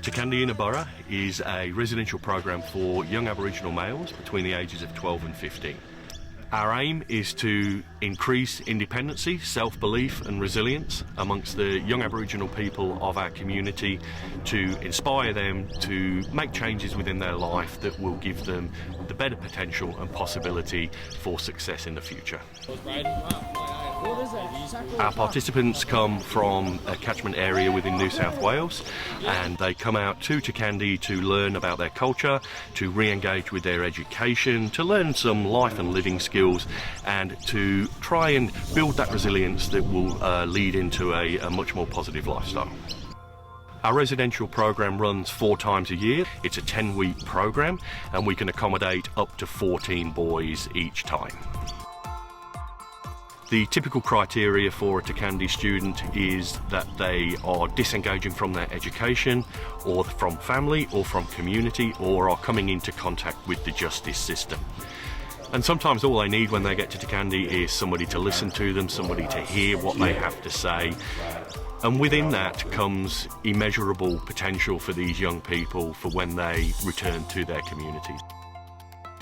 Tirkandi Inaburra is a residential program for young Aboriginal males between the ages of 12 and 15. Our aim is to increase independency, self-belief and resilience amongst the young Aboriginal people of our community, to inspire them to make changes within their life that will give them the better potential and possibility for success in the future. Our participants come from a catchment area within New South Wales, and they come out to Tirkandi to learn about their culture, to re-engage with their education, to learn some life and living skills, and to try and build that resilience that will lead into a much more positive lifestyle. Our residential program runs 4 times a year. It's a 10-week program, and we can accommodate up to 14 boys each time. The typical criteria for a Tirkandi student is that they are disengaging from their education, or from family, or from community, or are coming into contact with the justice system. And sometimes all they need when they get to Tirkandi is somebody to listen to them, somebody to hear what they have to say. And within that comes immeasurable potential for these young people for when they return to their communities.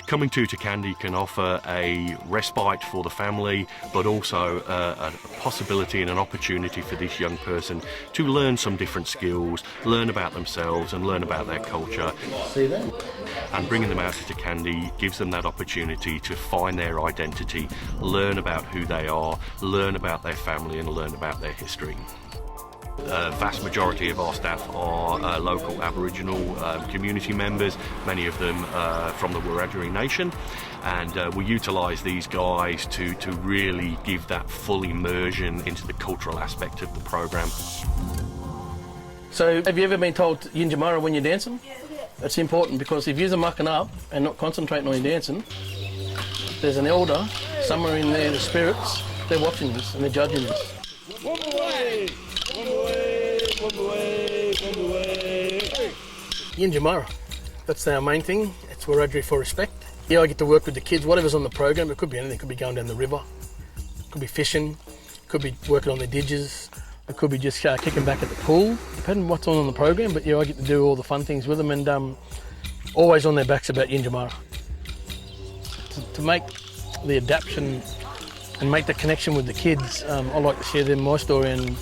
Coming to Tirkandi can offer a respite for the family, but also a possibility and an opportunity for this young person to learn some different skills, learn about themselves and learn about their culture. And bringing them out to Tirkandi gives them that opportunity to find their identity, learn about who they are, learn about their family and learn about their history. The vast majority of our staff are local Aboriginal community members, many of them from the Wiradjuri Nation, and we utilise these guys to really give that full immersion into the cultural aspect of the program. So have you ever been told Yinjamara when you're dancing? It's important, because if you're mucking up and not concentrating on your dancing, there's an elder somewhere in there, the spirits, they're watching this and they're judging this. Yinjamara, that's our main thing. It's Wiradjuri for respect. Yeah, I get to work with the kids, whatever's on the program. It could be anything. It could be going down the river, it could be fishing, it could be working on their didges, it could be just kicking back at the pool, depending on what's on the program. But yeah, I get to do all the fun things with them, and always on their backs about Yinjamara. To make the adaptation and make the connection with the kids, I like to share them my story, and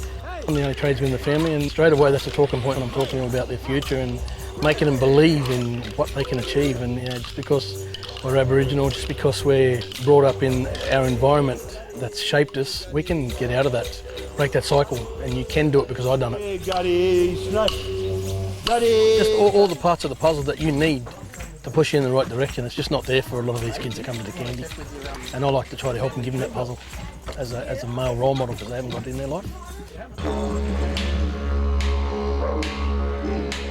I'm the only tradesman in the family, and straight away that's a talking point when I'm talking about their future and making them believe in what they can achieve. And just because we're Aboriginal, just because we're brought up in our environment that's shaped us, we can get out of that, break that cycle, and you can do it because I've done it. Just all the parts of the puzzle that you need to push you in the right direction. It's just not there for a lot of these kids that come to Tirkandi, and I like to try to help them give them that puzzle as a male role model, because they haven't got it in their life.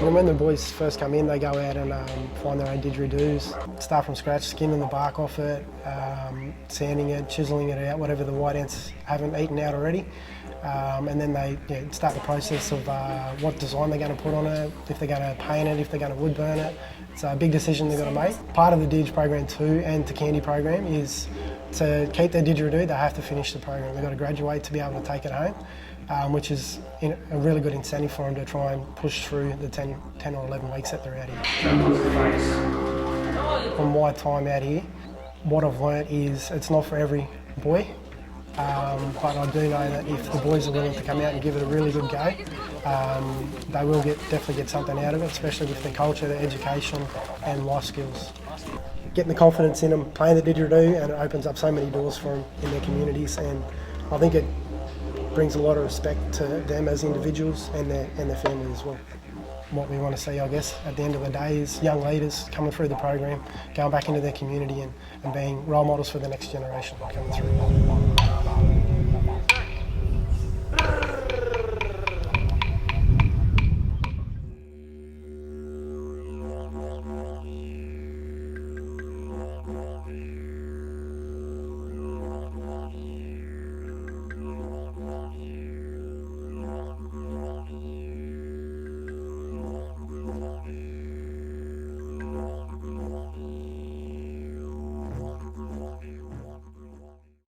When the boys first come in, they go out and find their own didgeridoos, start from scratch, skinning the bark off it, sanding it, chiselling it out, whatever the white ants haven't eaten out already. And then they start the process of what design they're going to put on it, if they're going to paint it, if they're going to wood burn it. It's a big decision they've got to make. Part of the Didge program too, and Tirkandi program, is to keep their didgeridoo, they have to finish the program. They've got to graduate to be able to take it home, which is a really good incentive for them to try and push through the 10 or 11 weeks that they're out here. From my time out here, what I've learnt is it's not for every boy, but I do know that if the boys are willing to come out and give it a really good go, they will definitely get something out of it, especially with their culture, their education and life skills. Getting the confidence in them, playing the didgeridoo, and it opens up so many doors for them in their communities, and I think it brings a lot of respect to them as individuals and their family as well. What we want to see, I guess, at the end of the day is young leaders coming through the program, going back into their community and being role models for the next generation coming through.